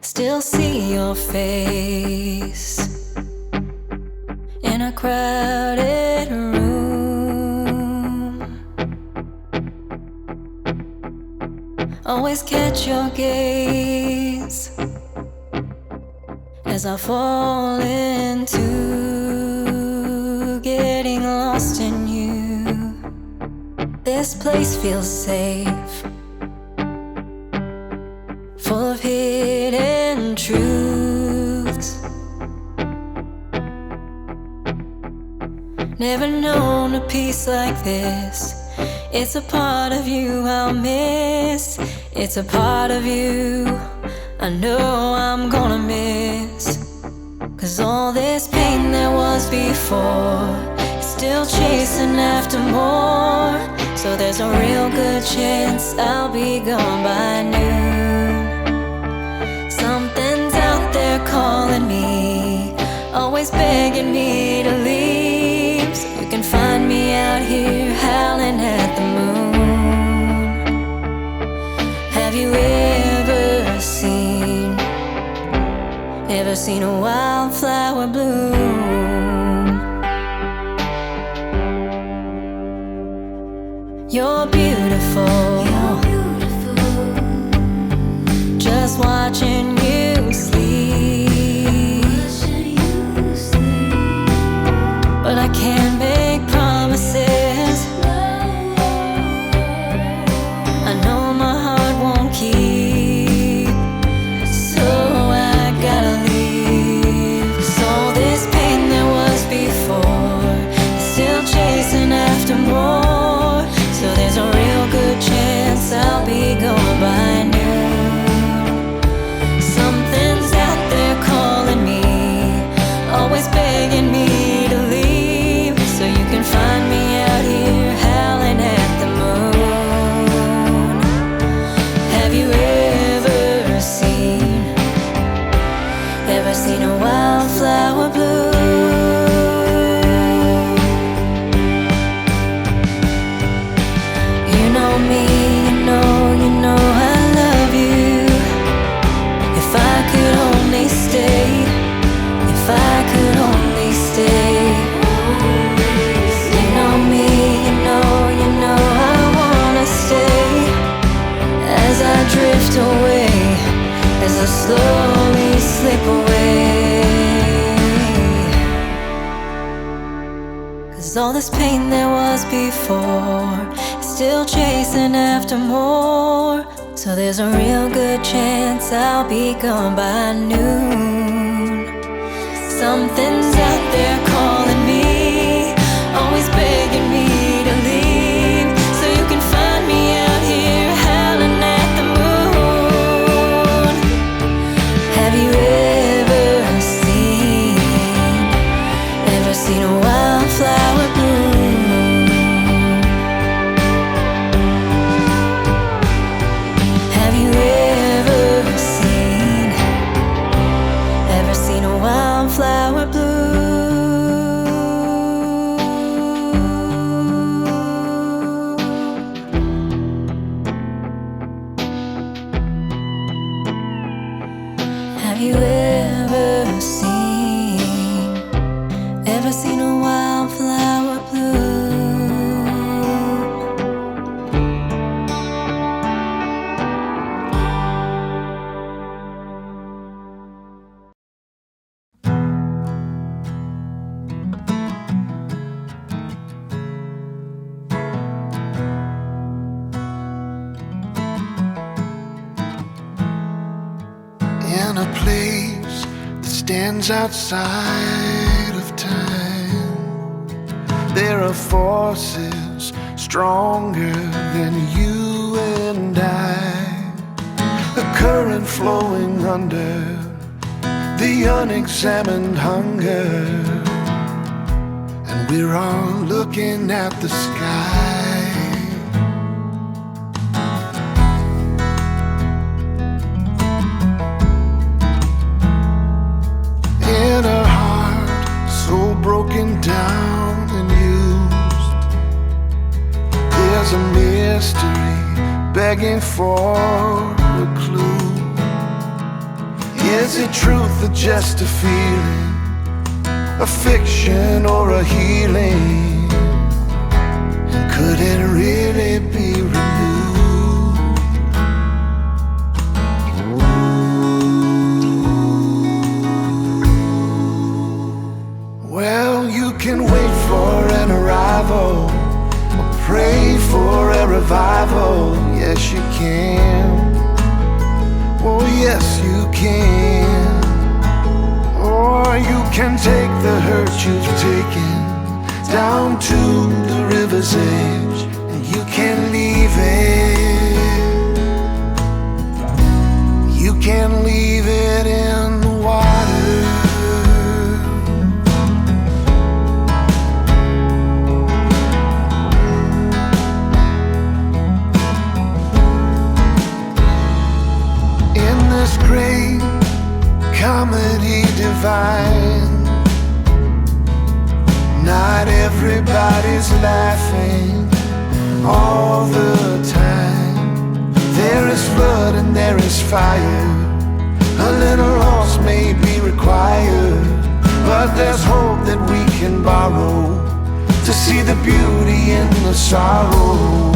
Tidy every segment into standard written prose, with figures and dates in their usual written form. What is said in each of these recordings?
Still see your face in a crowded room. Always catch your gaze as I fall into getting lost in you. This place feels safe, full of hidden truths. Never known a peace like this. It's a part of you I'll miss. It's a part of you I know I'm gonna miss. 'Cause all this pain there was before is still chasing after more. So there's a real good chance I'll be gone by noon. Something's out there calling me, always begging me to leave. So you can find me out here howling at the moon. Have you ever seen a wildflower bloom? You're beautiful, just watching you sleep. But I can't make promises. I know my heart won't keep, so I gotta leave. 'Cause all this pain there was before is still chasing after more. So there's a real good chance I'll be gone by noon. Something's out there calling me, always begging me to leave. So you can find me out here howling at the moon. Have you ever seen a wildflower bloom? You know me, you know I love you. If I could only stay, if I could only stay. You know me, you know I wanna stay. As I drift away, as I slowly slip away. 'Cause all this pain there was before is still chasing after more. So there's a real good chance I'll be gone by noon. Something's out there calling me, always begging me to leave. So you can find me out here howling at the moon. Have you ever seen a wildflower bloom? Have you ever seen a wildflower bloom? Have you ever seen a wildflower bloom? In a place that stands outside of time, there are forces stronger than you and I. A current flowing under the unexamined hunger, and we're all looking at the sky. In a heart so broken down and used, there's a mystery begging for a clue. Is it truth or just a feeling, a fiction or a healing? And could it really be renewed? Well, you can wait for an arrival, or pray for a revival. Yes, you can. Oh, yes, you can. Or you can take the hurt you've taken down to the river's edge, and you can leave it. You can leave it in the water. In this great comedy divine, not everybody's laughing all the time. There is flood and there is fire, a little loss may be required, but there's hope that we can borrow to see the beauty in the sorrow.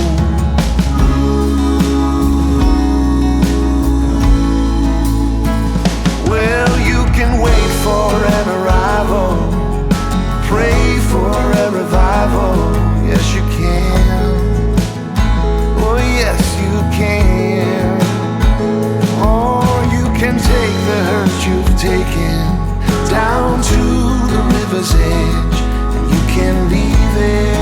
Well, you can wait for an arrival, pray for a revival. Yes, you can. Oh, yes, you can. Or you can take the hurt you've taken down to the river's edge, and you can leave it.